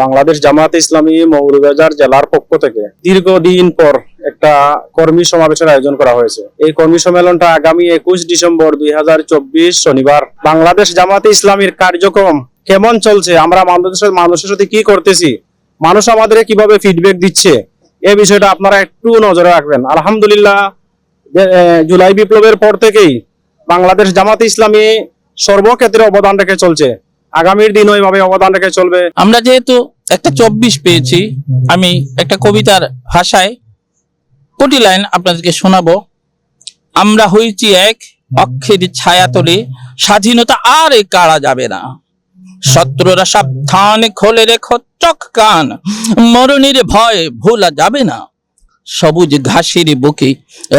বাংলাদেশ জামায়াতে ইসলামী মৌলভীবাজার জেলার পক্ষ থেকে দীর্ঘদিন পর একটা কর্মী সমাবেশের আয়োজন করা হয়েছে। এই কর্মী সম্মেলনটা আগামী 21 ডিসেম্বর 2024 শনিবার। বাংলাদেশ জামায়াতে ইসলামীর কার্যক্রম কেমন চলছে, আমরা মানুষের সাথে কি করতেছি, মানুষ আমাদের কিভাবে ফিডব্যাক দিচ্ছে, এই বিষয়টা আপনারা একটু নজরে রাখবেন। আলহামদুলিল্লাহ, জুলাই বিপ্লবের পর থেকেই বাংলাদেশ জামায়াতে ইসলামী সর্বক্ষেত্রে অবদান রেখে চলছে, আগামীর দিনও এইভাবে অবদান রেখে চলবে। আমরা যেহেতু একটা 24 পেয়েছি, আমি একটা কবিতার ভাষায় কোটি লাইন আপনাদেরকে শোনাবো। আমরা হইছি এক অক্ষের ছায়াতলে, স্বাধীনতা আর কাড়া যাবে না। শত্রুরা সাবধানে খোলে রেখো চোখ কান, মরণের ভয় ভোলা যাবে না। সবুজ ঘাসের বুকে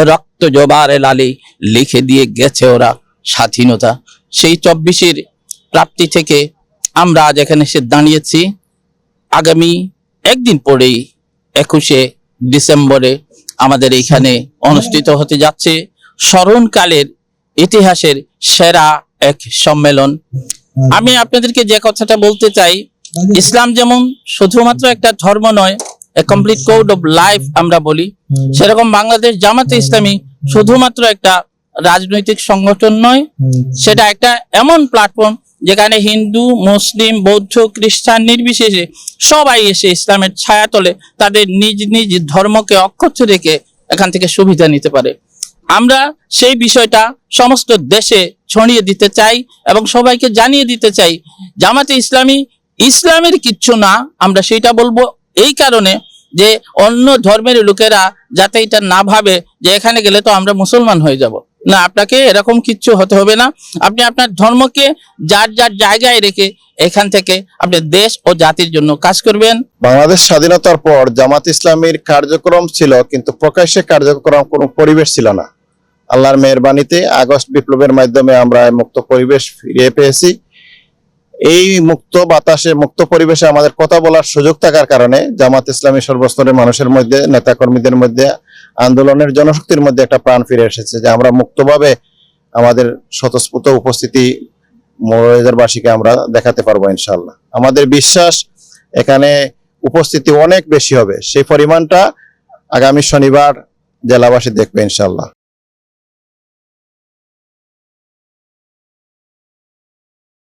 রক্ত জবার লালে লিখে দিয়ে গেছে ওরা স্বাধীনতা। সেই 24-এর প্রাপ্তি থেকে আমরা আজ এখানে এসে দাঁড়িয়েছি। আগামী একদিন পরেই 21শে ডিসেম্বরে আমাদের এখানে অনুষ্ঠিত হতে যাচ্ছে স্মরণকালের ইতিহাসের সেরা এক সম্মেলন। আমি আপনাদেরকে যে কথাটা বলতে চাই, ইসলাম যেমন শুধুমাত্র একটা ধর্ম নয়, এ কমপ্লিট কোড অফ লাইফ আমরা বলি, সেরকম বাংলাদেশ জামাতে ইসলামী শুধুমাত্র একটা রাজনৈতিক সংগঠন নয়, সেটা একটা এমন প্ল্যাটফর্ম যেখানে হিন্দু, মুসলিম, বৌদ্ধ, খ্রিস্টান নির্বিশেষে সবাই এসে ইসলামের ছায়াতলে তাদের নিজ নিজ ধর্মকে অক্ষত রেখে এখান থেকে সুবিধা নিতে পারে। আমরা সেই বিষয়টা সমস্ত দেশে ছড়িয়ে দিতে চাই এবং সবাইকে জানিয়ে দিতে চাই জামাতে ইসলামী ইসলামের কিচ্ছু না। আমরা সেটা বলবো এই কারণে যে অন্য ধর্মের লোকেরা যাতে এটা না ভাবে যে এখানে গেলে তো আমরা মুসলমান হয়ে যাব। না, আপনাকে এরকম কিচ্ছু হতে হবে না। আপনি আপনার ধর্মকে যার যার জায়গায় রেখে এখান থেকে আপনি দেশ ও জাতির জন্য কাজ করবেন। বাংলাদেশ স্বাধীনতার পর জামাত ইসলামীর কার্যক্রম ছিল, কিন্তু প্রকাশ্যে কার্যক্রম কোনো পরিবেশ ছিল না। আল্লাহর মেহেরবানিতে আগস্ট বিপ্লবের মাধ্যমে আমরা মুক্ত পরিবেশ ফিরে পেয়েছি। এই মুক্ত বাতাসে, মুক্ত পরিবেশে আমাদের কথা বলার সুযোগ থাকার কারণে জামাত ইসলামী সর্বস্তরের মানুষের মধ্যে, নেতাকর্মীদের মধ্যে, আন্দোলনের জনশক্তির মধ্যে একটা প্রাণ ফিরে এসেছে যে আমরা মুক্তভাবে আমাদের স্বতঃস্ফূর্ত উপস্থিতি মৌলভীবাজারবাসীকে আমরা দেখাতে পারবো ইনশাআল্লাহ। আমাদের বিশ্বাস এখানে উপস্থিতি অনেক বেশি হবে, সেই পরিমাণটা আগামী শনিবার জেলাবাসী দেখবে ইনশাআল্লাহ।